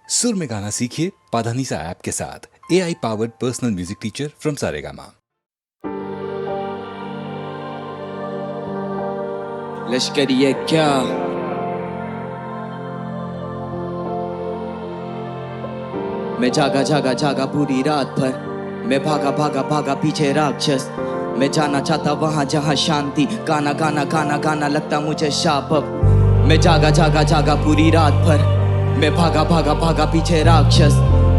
सुर में गाना सीखिए पाधानीसा ऐप के साथ। AI powered personal music teacher from Saregama. लश्करी है क्या? मैं जागा जागा जागा पूरी रात भर, मैं भागा भागा भागा पीछे राक्षस। मैं जाना चाहता वहां जहां शांति, गाना गाना गाना गाना लगता मुझे शाप अब। मैं जागा जागा जागा पूरी रात भर, मैं भागा भागा भागा पीछे राक्षस।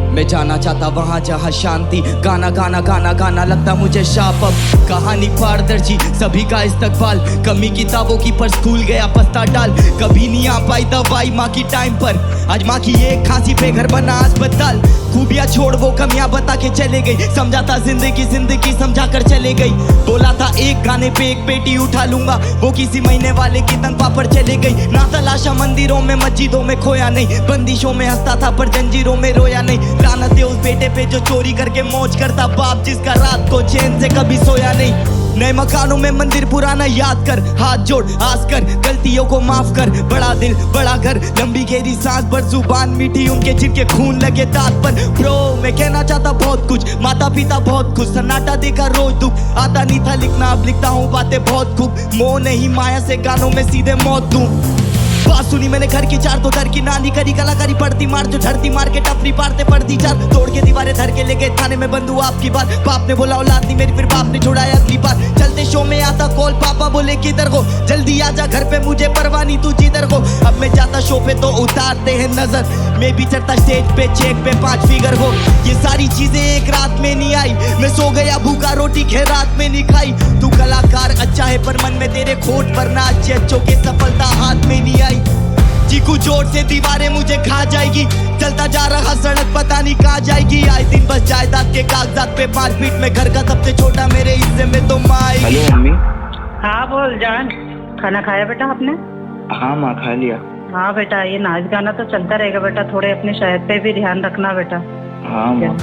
मैं जाना चाहता वहां जहां शांति, गाना गाना गाना गाना लगता मुझे शाप अब। कहानी पारदर्शी सभी का इस्तकबाल, कमी किताबों की पर स्कूल गया पस्ता डाल। कभी नहीं आ पाई दवाई माँ की टाइम पर, आज माँ की एक खांसी पे घर बना अस्पताल। खूबियां छोड़ वो कमियां बता के चले गई, समझा था जिंदगी जिंदगी समझा कर चले गई। बोला था एक गाने पे एक पेटी उठा लूंगा, वो किसी महीने वाले की तनख्वाह पर चले गई। ना तलाशा मंदिरों में मस्जिदों में खोया नहीं, बंदिशों में हंसता था पर जंजीरों में रोया नहीं। लानत है उस बेटे पे जो चोरी करके मौज करता, बाप जिसका रात को चैन से कभी सोया नहीं। नए मकानों में मंदिर पुराना याद कर, हाथ जोड़ आस कर, गलतियों को माफ कर। बड़ा दिल बड़ा घर, लंबी गहरी सांस पर जुबान मीठी उनके जिनके खून लगे दांत पर। ब्रो मैं कहना चाहता बहुत कुछ, माता पिता बहुत खुश, सन्नाटा देखा रोज दुख। आता नहीं था लिखना अब लिखता हूँ बातें बहुत खूब, मोह नहीं माया से गानों में सीधे मौत दूं। बात सुनी मैंने घर की चार तो दर की नानी करी कलाकारी पड़ती मार जो झड़ती मार के टपरी पारते पड़ती चार। तोड़ के दीवारें धर के ले गए थाने में बंधु आपकी बात। बाप ने बोला औलाद नहीं मेरी, फिर बाप ने छोड़ाया अगली बार। चलते शो में आता कॉल, पापा बोले किधर हो, जल्दी आजा घर पे मुझे परवाह नहीं तू जिधर हो। अब मैं जाता शो पे तो उतारते हैं नजर, मैं भी चढ़ता स्टेज पे चेक पे 5 फिगर हो। ये सारी चीजें एक रात में नहीं आई, मैं सो गया भूखा रोटी खैरात में नहीं खाई। तू कलाकार अच्छा है पर मन में तेरे खोट पर ना अच्छे अच्छों के सफलता हाथ में नहीं आई। चीकू जोर से दीवारें मुझे खा जाएगी, चलता जा रहा सड़क पता नहीं कहाँ जाएगी। आए दिन बस जायदाद के कागजात पे 5 फीट में, घर का सबसे छोटा मेरे हिस्से में तो माई। Hello mummy. हाँ बोल जान, खाना खाया बेटा आपने? हाँ माँ खा लिया। हाँ बेटा ये नाच गाना तो चलता रहेगा बेटा, थोड़े अपनी सेहत पे भी ध्यान रखना बेटा। हाँ माँ।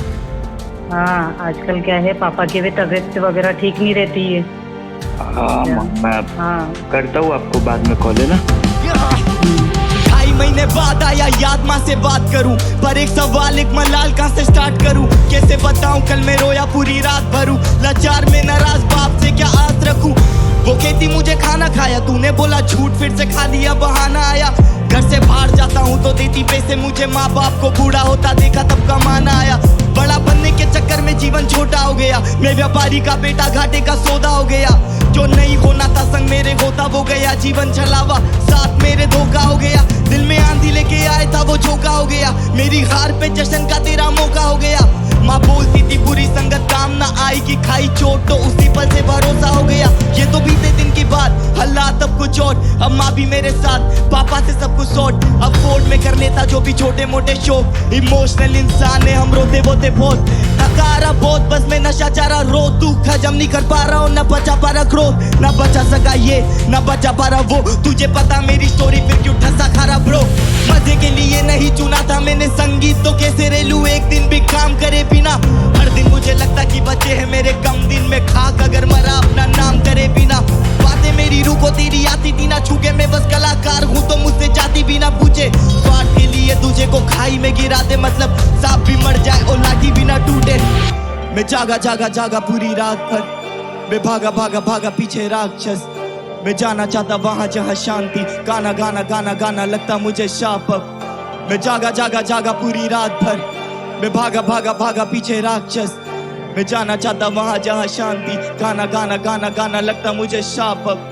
हाँ आजकल क्या है पापा की भी तबीयत वगैरह ठीक नहीं रहती है। हाँ माँ मैं हाँ करता हूँ आपको बाद में कॉल, है ना। 2.5 महीने बाद आया याद माँ से बात करूं, पर एक सवाल एक मलाल कहाँ से स्टार्ट करूं। कैसे बताऊं कल मैं रोया पूरी रात भरूं, लाचार में नाराज बाप से क्या आस रखूं। वो कहती मुझे खाना खाया, तूने बोला झूठ फिर से खा लिया बहाना आया। घर से बाहर जाता हूँ तो देती पैसे मुझे माँ बाप को, बूढ़ा होता देखा तब कमाना आया। बड़ा बनने के चक्कर में जीवन छोटा हो गया, मैं व्यापारी का बेटा घाटे का सौदा हो गया। जो नहीं होना था संग मेरे होता वो गया, जीवन छलावा साथ मेरे धोखा हो गया। दिल में आंधी लेके आया था वो झोंका हो गया, मेरी हार पे जश्न का तेरा मौका हो गया। माँ बोलती थी बुरी संगत काम ना आएगी, खाई चोट तो उसी पल से भरोसा हो गया। ये तो बीते दिन की बात, हालात अब कुछ और। अब माँ भी मेरे साथ, पापा से सब कुछ सॉर्ट। अब फोर्ड में कर लेता जो भी छोटे मोटे शौक। इमोशनल इंसान है हम, रोते बोते बहुत। नकारा बहुत बस मैं नशा चारा रो, तू हजम नहीं कर पा रहा हूँ, न बचा पा रहा क्रोध। न बचा सका ये न बचा पा रहा वो, तुझे पता मेरी स्टोरी फिर क्यों ठसा खा रहा ब्रो। मजे के लिए नहीं चुना था मैंने संगीत, तो कैसे रेलू एक दिन भी काम करे बिना। हर दिन मुझे लगता कि बचे हैं मेरे कम दिन में, खाक अगर मरा अपना नाम करे बिना। बातें मेरी रूह को तेरी आती थी ना छूके, मैं बस कलाकार हूँ तो मुझसे जाती भी ना पूछे। स्वार्थ के लिए तुझे को खाई में गिरा दे, मतलब सांप भी मर जाए और लाठी भी ना टूटे। मैं जागा जागा जागा पूरी रात भर, मैं भागा भागा भागा पीछे राक्षस। मैं जाना चाहता वहां जहां शांति, गाना गाना गाना गाना लगता मुझे शाप अब। मैं जागा जागा जागा पूरी रात भर, मैं भागा भागा भागा पीछे राक्षस। मैं जाना चाहता वहां जहां शांति, गाना गाना गाना गाना लगता मुझे शाप अब।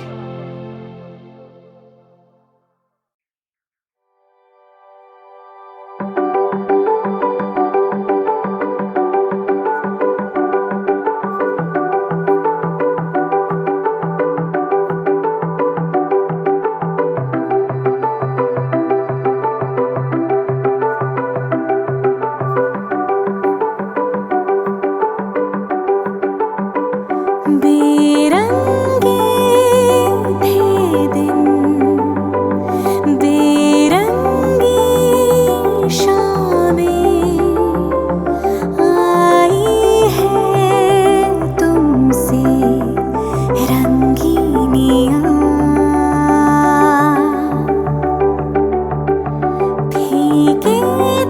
बेरंगे थे दिन, बेरंगी शाम।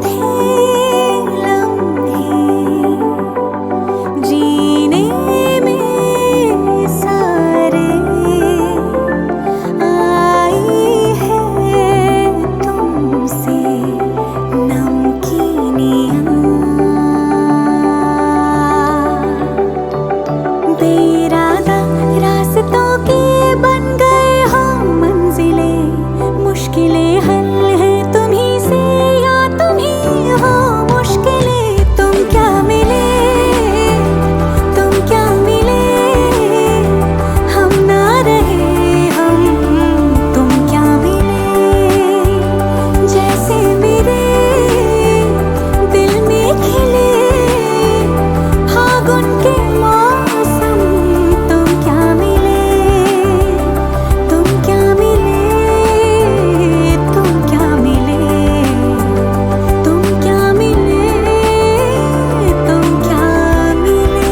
थे लम्हे जीने में सारे, आई है तुमसे नमकीनियाँ। बेरादा रास्तों के बन गए हो मंजिलें, मुश्किलें हल है तुम्हीं से या तुम्हीं हो मुश्किलें। तुम क्या मिले, तुम क्या मिले, हम ना रहे हम, तुम क्या मिले। जैसे मेरे दिल में खिले फागुन के मौसम, तुम क्या मिले, तुम क्या मिले, तुम क्या मिले, तुम क्या मिले, तुम क्या मिले।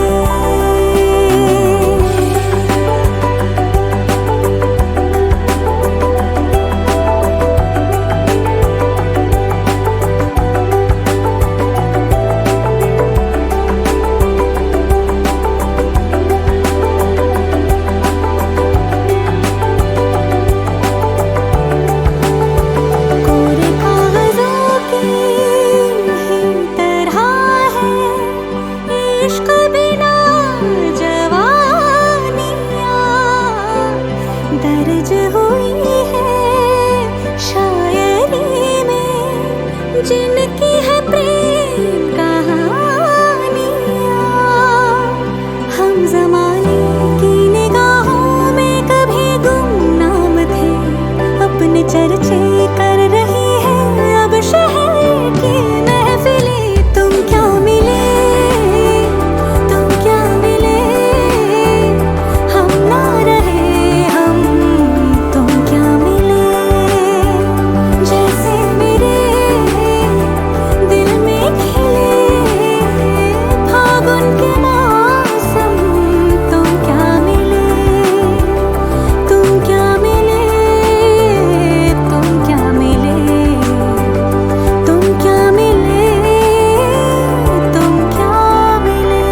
कोरे कागजों की ही तरह है इश्क बिना जवानियाँ, दर्ज हुई है शायरी में जिनकी है प्रेम कहानियाँ। हम ज़माने की निगाहों में कभी गुमनाम थे, अपने चर्चे कर रही है अब शहर की महफिलें। तुम क्या मिले, तुम क्या मिले, हम ना रहे हम, तुम क्या मिले। जैसे मेरे दिल में खिले फागुन के मौसम, तुम क्या मिले, तुम क्या मिले, तुम क्या मिले, तुम क्या मिले, तुम क्या मिले।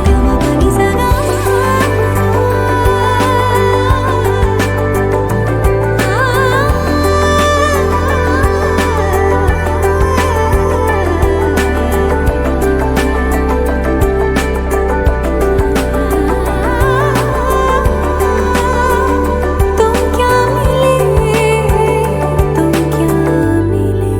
गमगनी सगा तुम क्या मिले, तुम क्या मिले।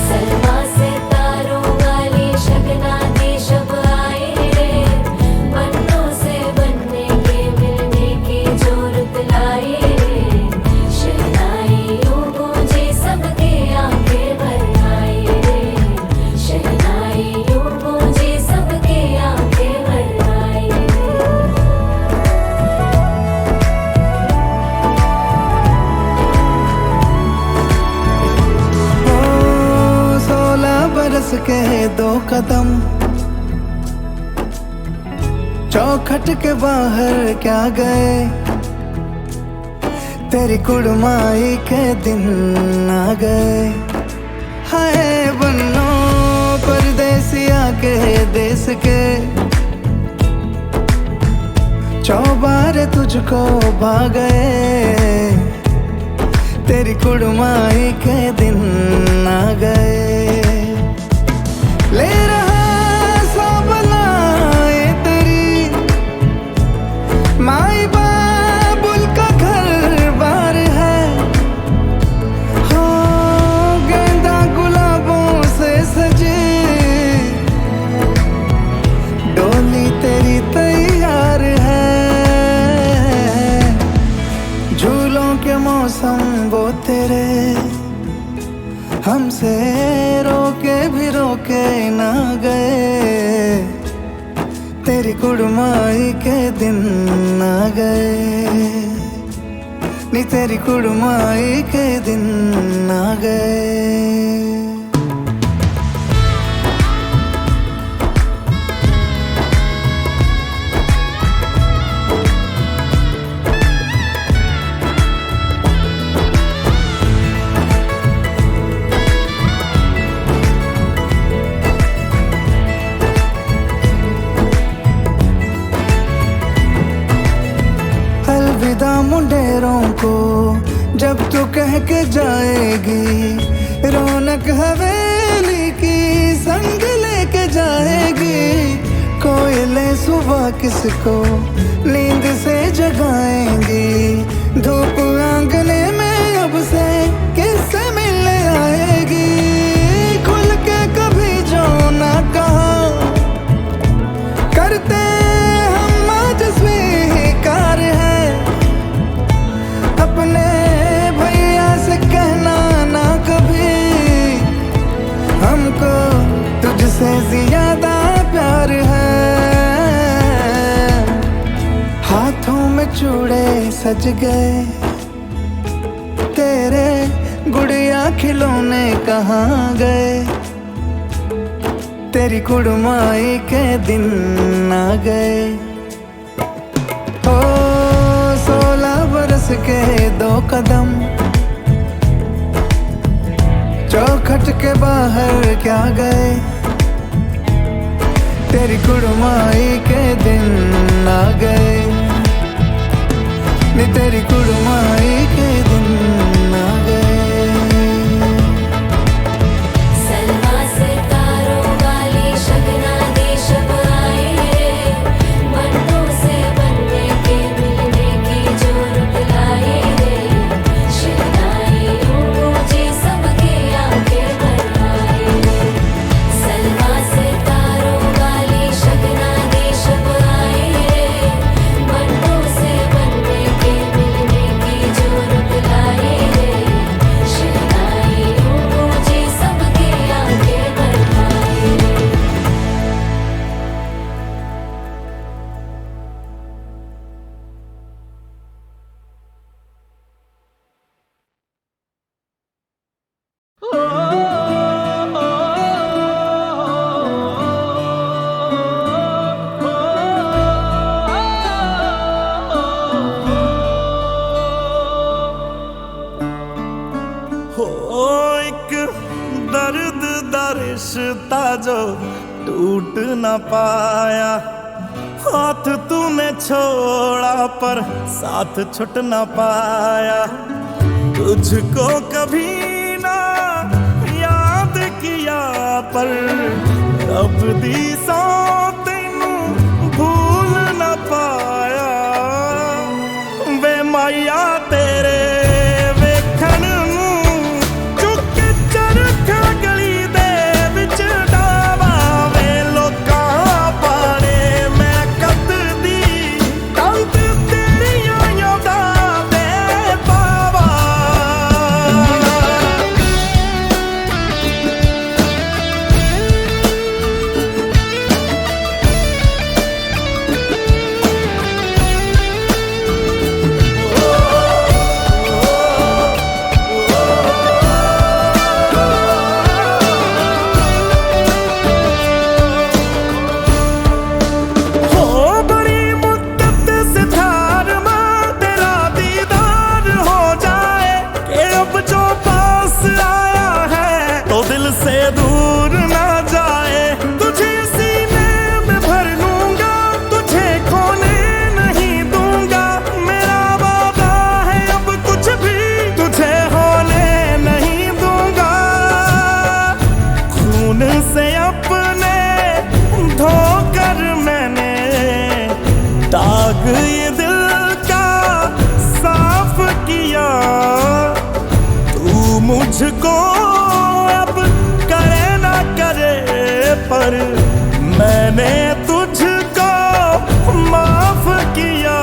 सलमा से तारों वाली शगना दी शब आए रे, बन्नों से बनने के मिलने की जो रुत लाए रे। शहनाइयों गूंजे सबके आंखें भर आए रे, शहनाइयों गूंजे सबके आंखें भर आए रे। ओ 16 बरस के 2 कदम चौखट के बाहर क्या गए, तेरी कुड़माई के दिन आ गए। हाय बन्नो परदेसिया के देश के, चौबारे तुझको भा गए, तेरी कुड़माई के दिन आ गए। ले रहा सब लाए तेरी माई बाबुल का घर बार है, हो गेंदा गुलाबों से सजी डोली तेरी तैयार है। झूलों के मौसम वो तेरे हमसे रोके भी रोके ना गए, तेरी कुड़माई के दिन आ गए। नी तेरी कुड़माई के दिन आ गए। अलविदा मुंडेरों को जब तू कह के जाएगी, रौनक हवेली की संग लेके जाएगी। कोयले सुबह किसको नींद से जगाएंगी, धूप आंगने में अब से किससे मिलने आएगी। खुल के कभी जो ना कहा करते हम आज स्वीकार है, अपने भैया से कहना ना कभी, हमको तुझसे ज्यादा प्यार है। हाथों में चूड़े सज गए, तेरे गुड़िया खिलौने कहाँ गए। तेरी कुड़माई के दिन आ गए। ओ 16 बरस के 2 कदम, चौखट के बाहर क्या गए। तेरी कुड़माई के दिन आ गए, नी तेरी कुड़माई के दिन आ गए। सलमा सितारों वाली शगना देश अब आए रे, बनों से बनने के मिलने की जरूरत लाए रे। शहनाई ऊंची सबके आंखें भरवाए रे। सलमा सितारों वाली शगना देश अब आए रे, बनों से बनने के मिलने की जरूरत लाए रे। शहनाई ऊंची सबके आंखें भरवाए रे। हो एक दर्द दा रिश्ता जो टूट न पाया, हाथ तूने छोड़ा पर साथ छुट न पाया। तुझको कभी ना याद किया पर रब दी सौ तेनू भूल न पाया। वे माया तेरे वेखण नूं चुक चरखा गली दे विच डावा, वे लोकां पाने मैं कतदी कंत तेरियां यादां दे पावा। ये दिल का साफ किया तू मुझको, अब करे ना करे पर मैंने तुझको माफ किया।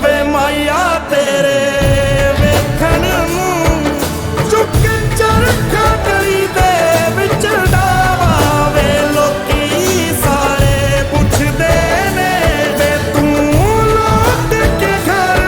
वे माया तेरे वेखण नूं चुक चरखा गली दे विच डावा, वे लोकी सारे पुछदे ने वे तू लौट के घर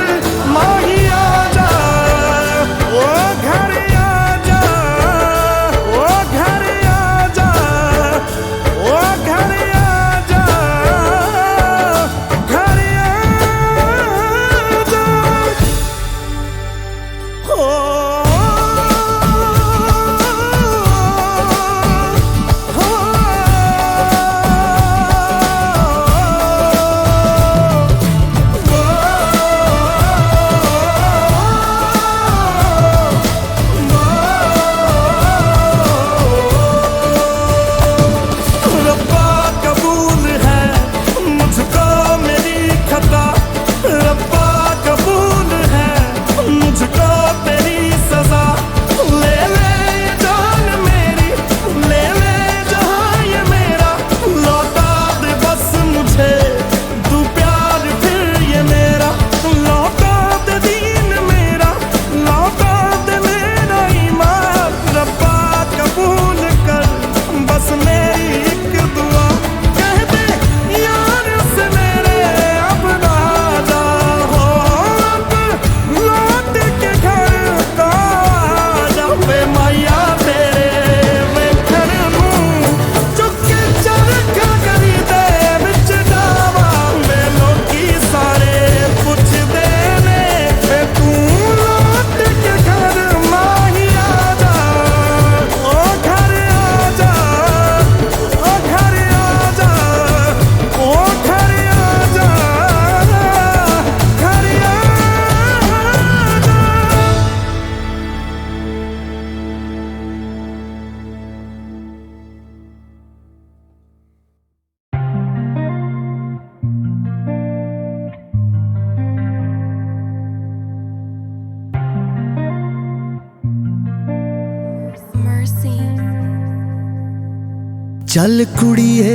चल कुड़िए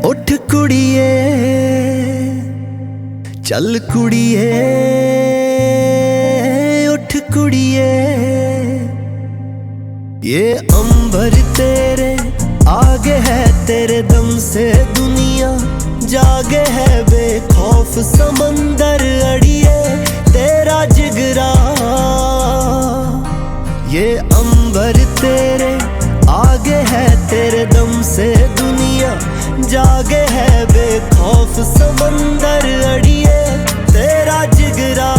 उठ कुड़िए, चल कुड़िए उठ कुड़िए, ये अंबर तेरे आगे है, तेरे दम से दुनिया जागे है, बेखौफ समंदर अड़िए तेरा जिगरा। ये अंबर तेरे आगे है, तेरे दम से दुनिया जागे है, बेखौफ समंदर अड़िए तेरा जिगरा।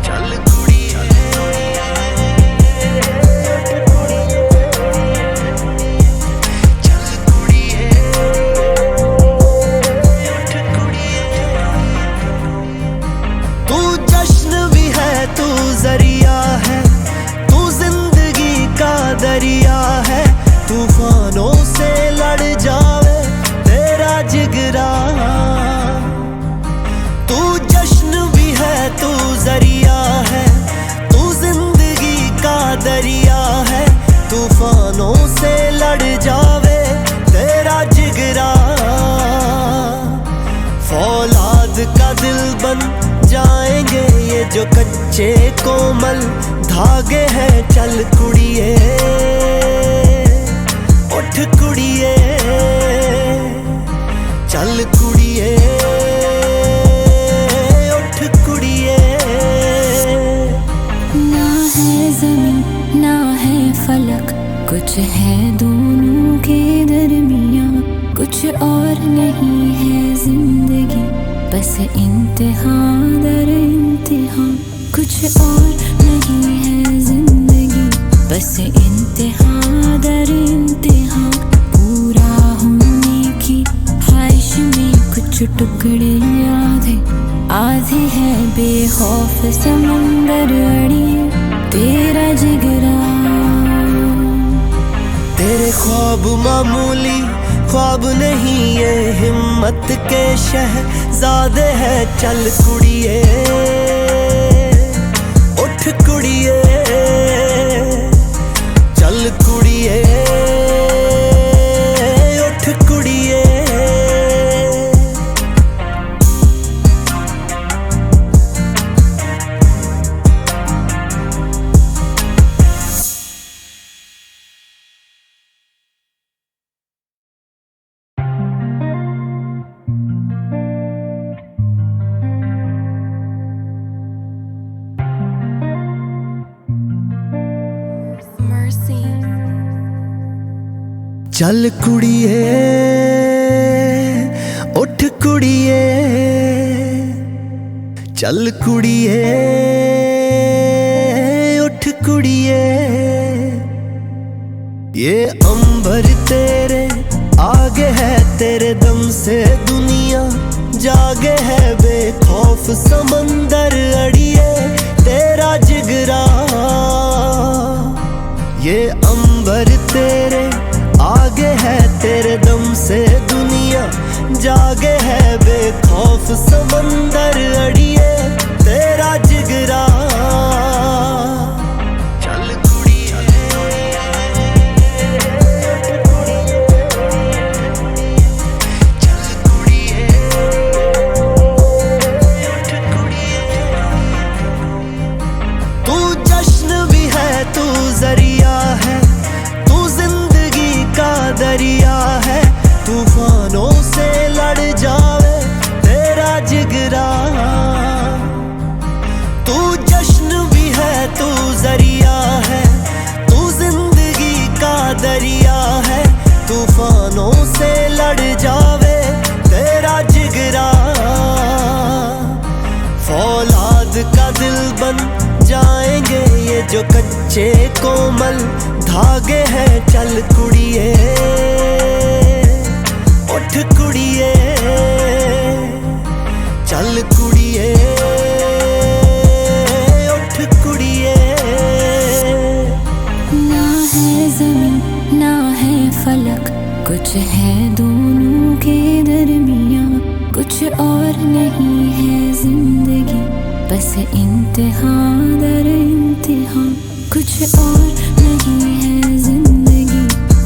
चल कुड़िए, चल कुड़िए, उठ कुड़िए। तू जश्न भी है, तू जरिया है, तू जिंदगी का दरिया है, तूफानों से लड़ जावे तेरा जिगरा। तू जश्न भी है, तू जरिया है, तू जिंदगी का दरिया है, तूफानों से लड़ जावे तेरा जिगरा। फौलाद का दिल बन जाएंगे ये जो कच्चे कोमल धागे हैं। चल कुड़िए उठ कुड़िए, चल कुड़िए उठ कुड़िए। ना है ज़मीन ना है फलक, कुछ है दोनों के दरमियाँ, कुछ और नहीं है जिंदगी बस इम्तिहा दर इम्तिहा। कुछ और नहीं है जिंदगी बस इम्तिहा दर इम्तिहा। पूरा होने की ख्वाहिश में कुछ टुकड़े आधे आधे है, बेखौफ समंदर अड़िए तेरा जिगरा। तेरे ख्वाब मामूली ख्वाब नहीं, ये हिम्मत के शहजादे हैं। चल कुड़िए उठ कुड़िए, चल कुड़िए उठ कुड़िए। चल कुड़िए उठ कुड़िए, चल कुड़िए उठ कुड़िए। ये अंबर तेरे आगे है, तेरे दम से दुनिया जागे है, बेखौफ समंदर अड़िए तेरा जिगरा। ये अंबर तेरे आगे है, तेरे दम से दुनिया जागे है, बेखौफ समंदर अड़िए तेरा जिगरा। चल कुड़िए, चल कुड़िए उठ कुड़िए। तू जश्न भी है, तू जरिया है, तू जिंदगी का दरिया है, तूफानों से लड़ जावे तेरा जिगरा। तू जश्न भी है, तू जरिया है, तू जिंदगी का दरिया है, तूफानों से लड़ जावे तेरा जिगरा। फौलाद का दिल बन जाएंगे ये जो कच्चे कोमल धागे हैं। चल कुड़िए उठ कुड़िए, चल कुड़िए उठ कुड़िए। ना है ज़मीन ना है फलक, कुछ है दोनों के दरमियाँ, कुछ और नहीं है जिंदगी बस इम्तिहा दर इम्तिहा। कुछ और नहीं है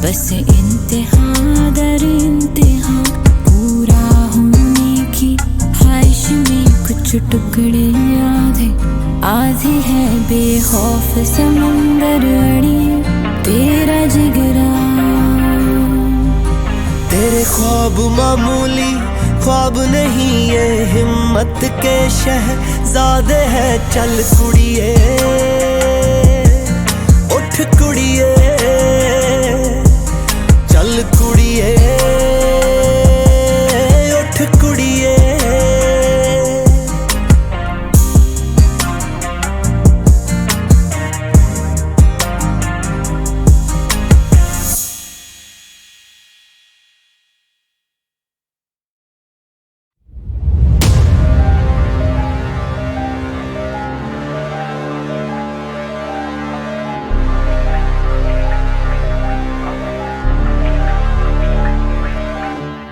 बस इंतहा दर इंतहा पूरा होने की ख्वाहिश में कुछ टुकड़े आधे है बेखौफ समंदर अड़ी तेरा जिगरा। तेरे ख्वाब मामूली ख्वाब नहीं ये हिम्मत के शहजादे है। चल कुड़िए उठ कुड़िए चल कुड़िए उठ कुड़िए।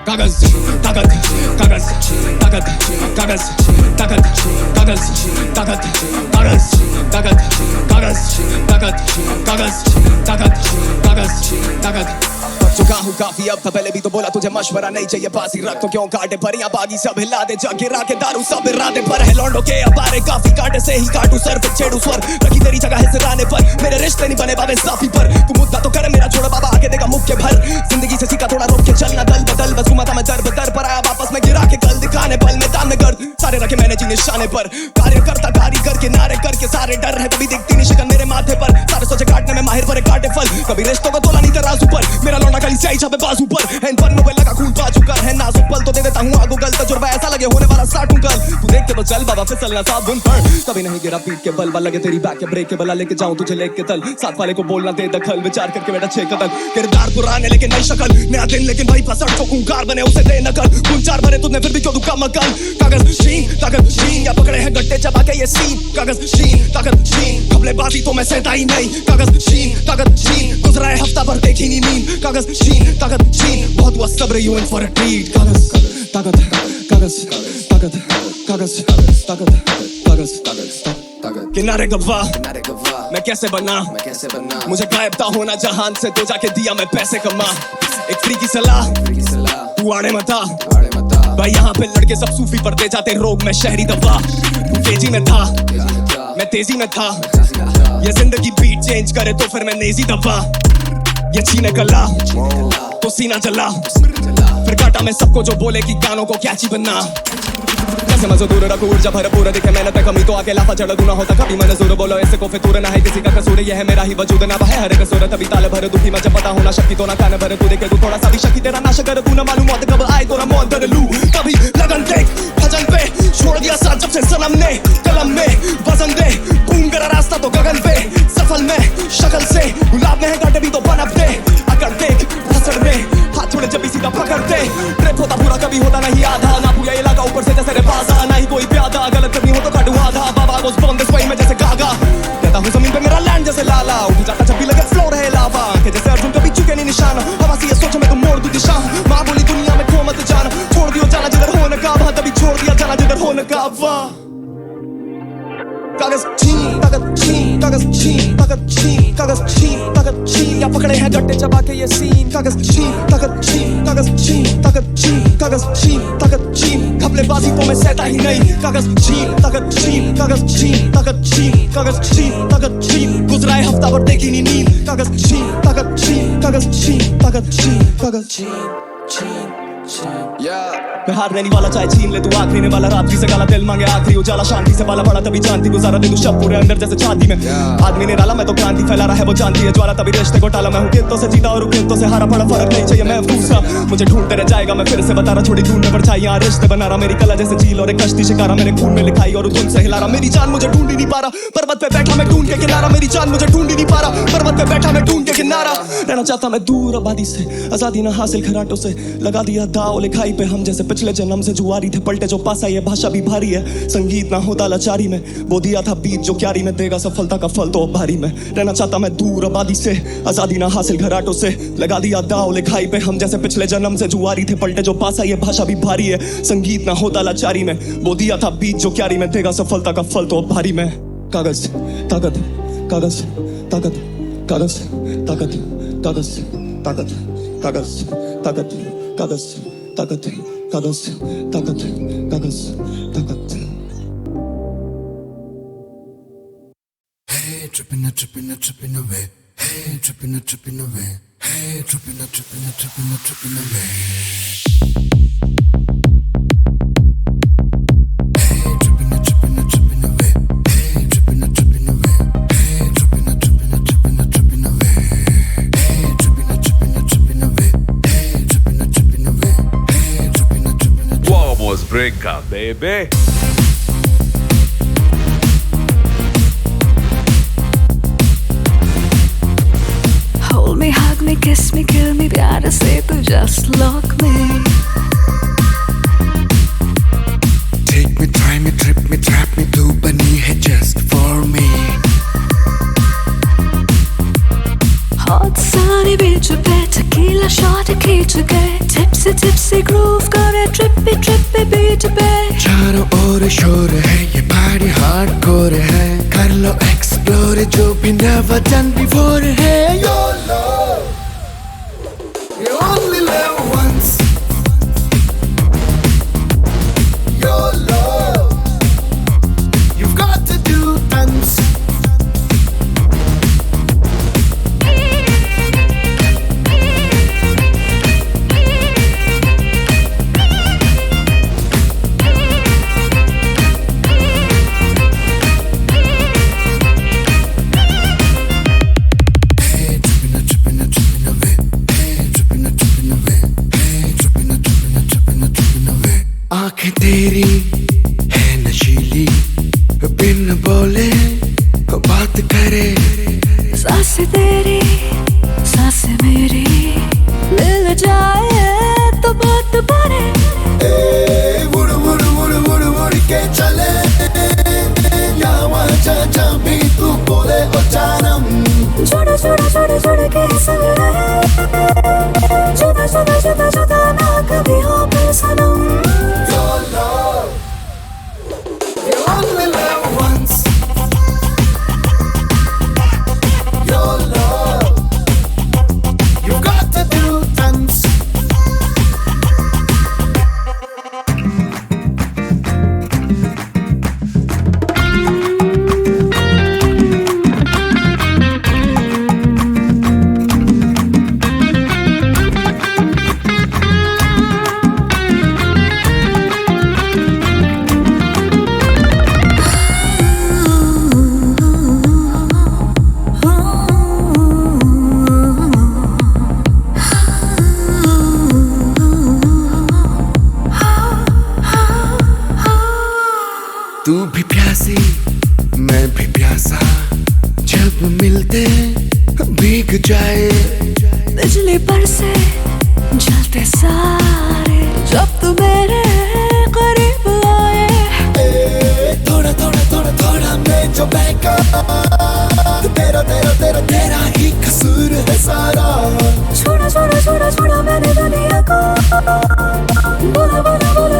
कागज ताकत कागज ताकत कागज ताकत कागज ताकत कागज ताकत कागज ताकत कागज ताकत कागज ताकत। चुका हूँ काफी अब था पहले भी तो बोला तुझे मशवरा नहीं चाहिए पासी रख तो क्यों काटे पर या बागी सब हिला दे जग गिरा के दारू सब इरादे पर है लौंडो के अबारे काफी काटे से ही काटू सर पे छेड़ू स्वर रखी तेरी जगह है सिराने पर मेरे रिश्ते नहीं बने बाबे साफी पर तू मुद्दा तो कर मेरा छोड़ा बाबा आके देगा मुख के भर जिंदगी से सीखा थोड़ा रोक के चलना दल बदल बस घुमा था मैं दर बदर पर आया वापस में गिरा के कल दिखाने पल में तान में गर्द सारे रखे मैंने जी निशाने पर कार्य करता कारीगर के नारे करके सारे डर है कभी दिखती नहीं शिकन मेरे माथे पर सारे सोचे काटने में माहिर पर काटे फल कभी रिश्तों को तोला नहीं तराजू पर मेरा लौंडा खाली स्याही छापे बाजू पर हैंड पर में लगा खून बाजू कर है नाजुक पल तो दे देता हूँ आगो गल तजुर्बा ऐसा लगे होने वाला स्टार्टूं कल तू देख के बस चल बाबा फिसलना साबुन पर कभी नहीं गिरा पीट के बल लगे तेरी बैक के ब्रेक के बला लेके जाऊं तुझे लेके तल साथ वाले को बोलना दे दखल विचार करके बेटा छे कदल किरदार पुराने लेकिन नई शक्ल नया दिन लेकिन वही फसड़ को खूंखार बने उसे दे नकल गुलजार बने तुझने फिर भी क्यों दुखा मकल कागज शीन ताकत शीन या पकड़े हैं गट्टे चबा के ये सीन कागज शीन ताकत शीन खबलेबाजी तो मैं सहता ही नहीं कागज शीन ताकत शीन गुजरा है हफ्ता भर देखी नहीं नींद कागज शीन ताकत शीन बहुत हुआ सब्र you in for a treat कागज ताकत कागज ताकत कागज ताकत कागज ताकत किनारे गवाह मैं कैसे बना मुझे गायब था होना जहान से तो जाके दिया मैं पैसे कमा एक फ्री की सलाह तू आड़े मता भाई यहाँ पे लड़के सब सूफी पड़ते जाते रोग में शहरी दवा तू तेजी में था मैं तेजी में था ये जिंदगी बीट चेंज करे तो फिर मैं नेजी दबा ये छीने गला तो सीना जला फिर काटा मैं सबको जो बोले कि गानों को कैची बनना कैसे मजो दूर रखो ऊर्जा भरपूर दिखे मेहनत कमी तो आके लाफा चढ़ दूना होता कभी मैंने जोर बोलो ऐसे को फितूर ना है किसी का कसूर ये है मेरा ही वजूद ना है हर कसूर तभी ताले भर दुखी मैं जब पता होना शक्ति तो ना कान भर तू देखे तू थोड़ा सा भी शक्ति तेरा नाश कर तू ना मालूम मौत कब आए तो ना मौत कर लूं कभी लगन देख भजन पे छोड़ दिया साथ जब से सनम ने कलम में वजन दे बूम करा रास्ता तो गगन पे सफल में शक्ल से गुलाब में है कांटे भी तो बनपते अकड़ देख फसल में हाथ छोड़े जब सीधा पकड़ते ट्रिप होता पूरा कभी होता नहीं आधा ना पूरा इलाका ऊपर से जैसे बाजा ना ही कोई प्यादा गलत करनी हो तो काटू आधा बाबा गोस बॉन दिस वे में जैसे गागा कहता हूँ जमीन पे मेरा लैंड जैसे लाला उठ जाता जब भी लगे फ्लो रहे लावा कि जैसे अर्जुन कभी चुके नहीं निशान हवा से ये सोच में तुम मोड़ दूं दिशा माँ बोली दुनिया में खो मत जाना छोड़ दियो जाना जिधर हो न काबा तभी छोड़ दिया जाना जिधर हो न काबा कागज छीन ताकत छीन कागज छीन ताकत छीन कागज छीन ताकत छीन या पकड़े हैं गट्टे चबा के ये सीन कागज छीन ताकत छीन कागज छीन ताकत छीन कागज छीन ताकत छीन खबलेबाजी तो मैं सहता ही नहीं कागज छीन ताकत छीन कागज छीन ताकत छीन कागज छीन ताकत छीन गुजरा है हफ्ता भर देखी नहीं नींद कागज छीन ताकत छीन कागज छीन ताकत छीन कागज छीन मैं हारने नहीं वाला चाहे छीन ले तू आखिरी ने वाला रात्रि से काला दिल मांगे आखिरी उजाला शांति से वाला बड़ा तभी जानती गुजारा दे तू शब पूरे अंदर जैसे छाती में आदमी ने डाला मैं तो क्रांति फैला रहा है वो जानती है ज्वाला तभी रिश्ते को टाला मैं हूँ कितों से जीता और कितों से हारा पड़ा फर्क नहीं चाहिए मैं दूसरा मुझे ढूंढते रह जाएगा मैं फिर से बता रहा छोड़ी ढूंढने पर छाई यहाँ रिश्ते बना रहा मेरी कला जैसे झील और एक कश्ती शिकारा मेरे खून में लिखाई और धुन से हिला रहा मेरी जान मुझे ढूंढ ही नहीं पा रहा पर्वत पे बैठा मैं ढूंढ के किनारा मेरी जान मुझे ढूंढ ही नहीं पा रहा पर्वत पे बैठा मैं ढूंढ के किनारा रहना चाहता मैं दूर आबादी से आजादी ना हासिल खराटों से लगा दिया दाव लिखाई पे हम जैसे पिछले जन्म से जुआरी थे पलटे जो पासा ये भाषा भी भारी है संगीत ना होता लाचारी में वो दिया था बीत जो क्यारी में देगा सफलता का फल तो अब भारी में रहना चाहता मैं दूर आबादी से आजादी ना हासिल घराटों से लगा दिया दाव लिखाई पे हम जैसे पिछले जन्म से जुआरी थे पलटे जो पासा ये भाषा भी भारी है संगीत ना होता लाचारी में वो दिया था बीत जो क्यारी में देगा सफलता का फल तो अब भारी में कागज ताकत कागज ताकत कागज ताकत कागज ताकत कागज ताकत कागज ताकत कागज ताकत कागज ताकत Hey tripping away Hey tripping away Hey tripping away Break up, baby. Hold me, hug me, kiss me, kill me, प्यार से तू just lock me. Take me, try me, trip me, trap me, तू बनी है just for me. Hot sunny beach पे tequila shot खींच गए. Tipsy groove करे trippy beat पे. चारों ओर शोर है ये party hardcore है. कर लो explore जो भी never done before है. Your love, you only live once. Your love, you've got to do dance. आंखें तेरी है नशीली बिन बोले बात करे सांसें तेरी सांसें मेरी मिल जाए तो बात बने मुड़ मुड़ मुड़ मुड़ मुड़ के चले यहाँ वहाँ जा भी तू बोले ओ जानम जुड़ के संग रहे जुदा ना कभी हो फिर सनम Your love, you only live once. Your love, you got to do dance. तू भी प्यासी मैं भी प्यासा जब मिलते भीग जाए बिजली पर से जलते सारे जब तू मेरे करीब आए थोड़ा थोड़ा थोड़ा थोड़ा मैं जो बहका तेरा ही कसूर है सारा छोड़ा मैंने दुनिया को बोला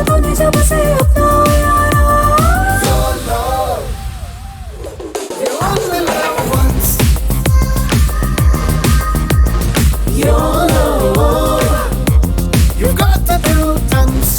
तूने जब से अपना यारा Your love, you only live once. Your love, you got to do dance.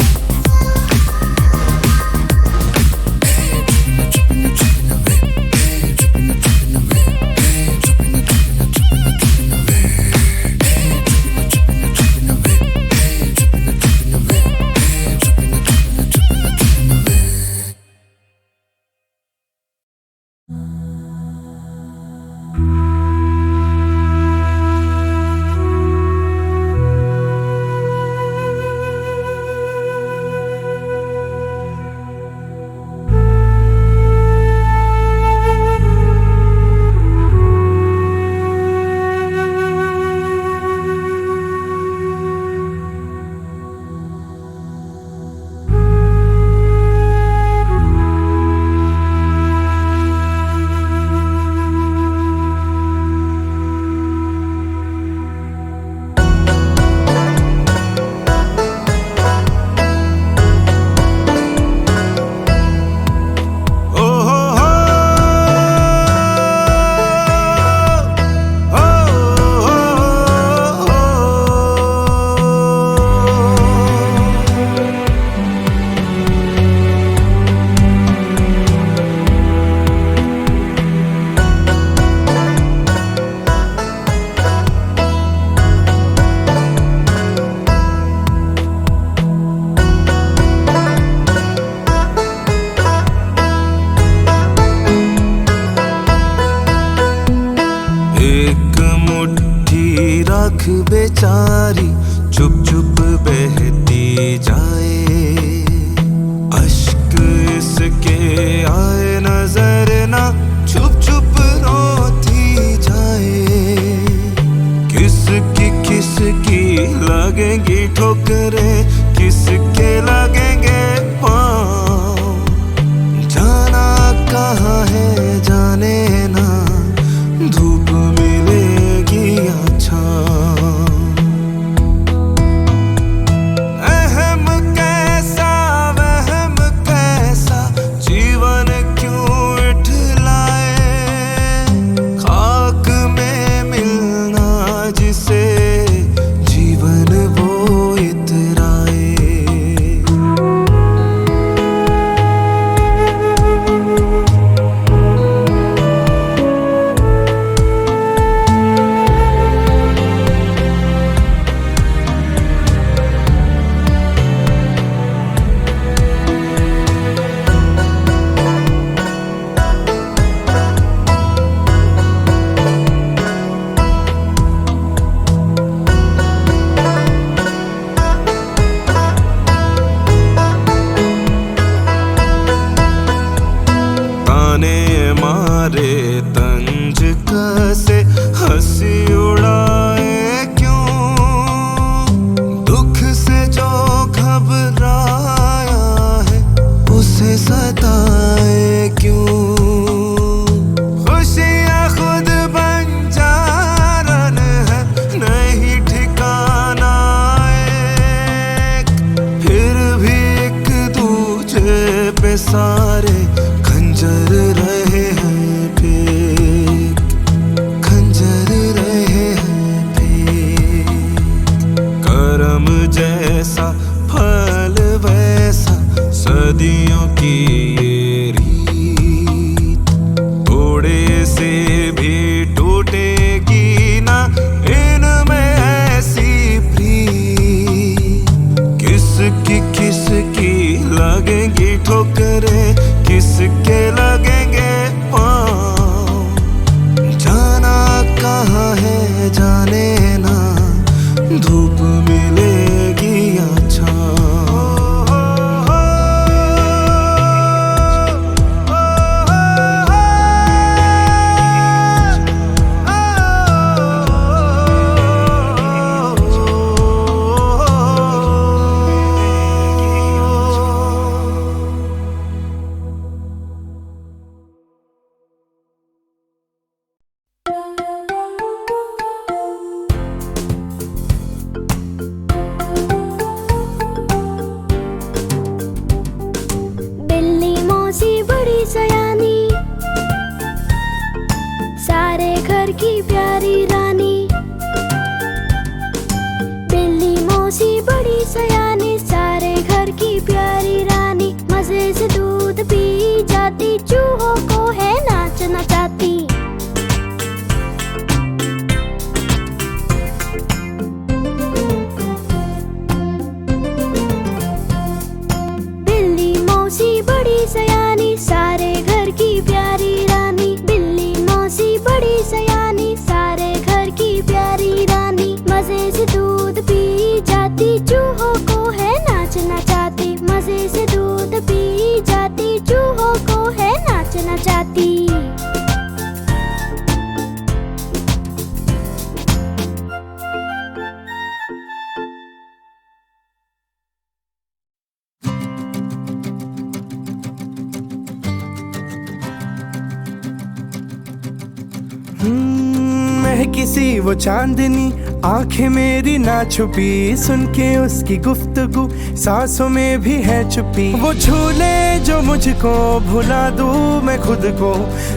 सताए क्यों। खुशियाँ खुद बंजारन है, नहीं ठिकाना एक। फिर भी एक दूजे पे सारे खंजर रहे हैं फेंक, खंजर रहे हैं फेंक। करम जैसा फल वैसा सदियों की ये रीत, थोड़े से भी टूटेगी ना इनमें ऐसी प्रीत। किसकी लगेंगी ठोकरें, किसके लगेंगे पाँव। जाना कहाँ है जाने ना, धूप मिलेगी या छाँव। बिल्ली मौसी बड़ी सयानी, सारे घर की प्यारी रानी। बिल्ली मौसी बड़ी सयानी, सारे घर की प्यारी रानी। मजे से दूध पी जाती, चूहों को है नाचना चाहती। बिल्ली मौसी बड़ी सयानी, सारे घर की प्यारी रानी। बिल्ली मौसी बड़ी सयानी, सारे घर की प्यारी रानी। मजे से दूध पी जाती, चूहों को है नाचना चाहती। मजे से दूध पी जाती, चूहों को है नाचना चाहती। महकी सी वो चांदनी, आंखें मेरी ना छुपी। सुन के उसकी गुफ्तगू सांसों में भी है छुपी। वो झूले जो मुझको भुला दूं मैं खुद को,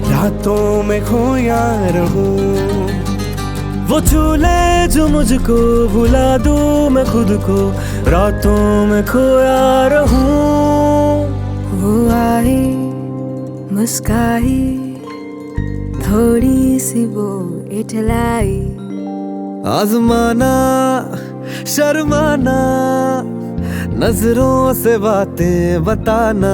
रातों में खोया रहूं। वो झूले जो मुझको भुला दूं मैं खुद को, रातों में खोया रहूं। वो आई मुस्काई, थोड़ी सी वो इठलाई। आजमाना शर्माना, नजरों से बातें बताना।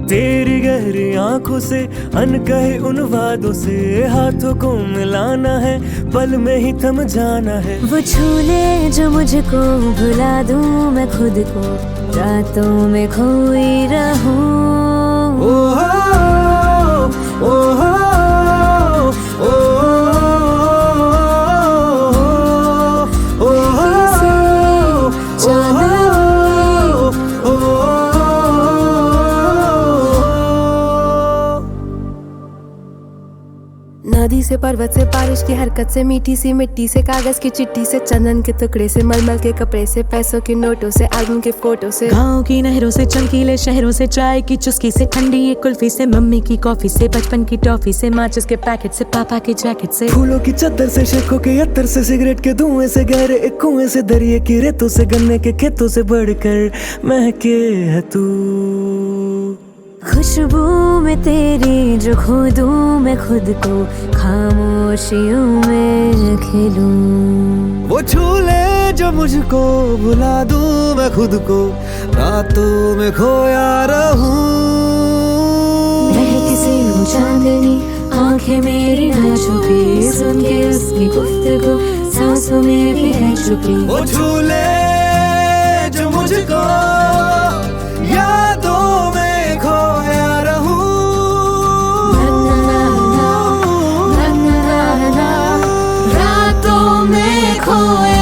तेरी गहरी आंखों से अनकहे उन वादों से, हाथों को मिलाना है, पल में ही थम जाना है। वो झूले जो मुझको भुला दूं मैं खुद को, रातों में खोई रहूं। ओहो ओहो नदी से पर्वत से बारिश की हरकत से, मीठी सी मिट्टी से कागज की चिट्ठी से, चंदन के टुकड़े से, मलमल के कपड़े से, पैसों के नोटों से, एल्बम के फोटो से, गाँव की नहरों से, चमकीले शहरों से, चाय की चुस्की से, ठंडी एक कुल्फी से, मम्मी की कॉफी से, बचपन की टॉफी से, माचिस के पैकेट से, पापा की जैकेट से, फूलों की चादर से, शेखों के अत्तर से, सिगरेट के धुएं से, गहरे एक कुएं से, दरिया की रेतों से, गन्ने के खेतों से बढ़कर महके है तू। खुशबू में तेरी जो खो दूं मैं खुद को, खामोशियों में खिलूं। वो झूले जो मुझको भुला दूं मैं खुद को, रातों में खोया रहूं। महक सी वो चांदनी, आंखें मेरी ना छुपी। सुन के उसकी गुफ्तगू सांसों में भी है छुपी। वो झूले जो मुझको यादों में खोया रहूं। रातों में खोया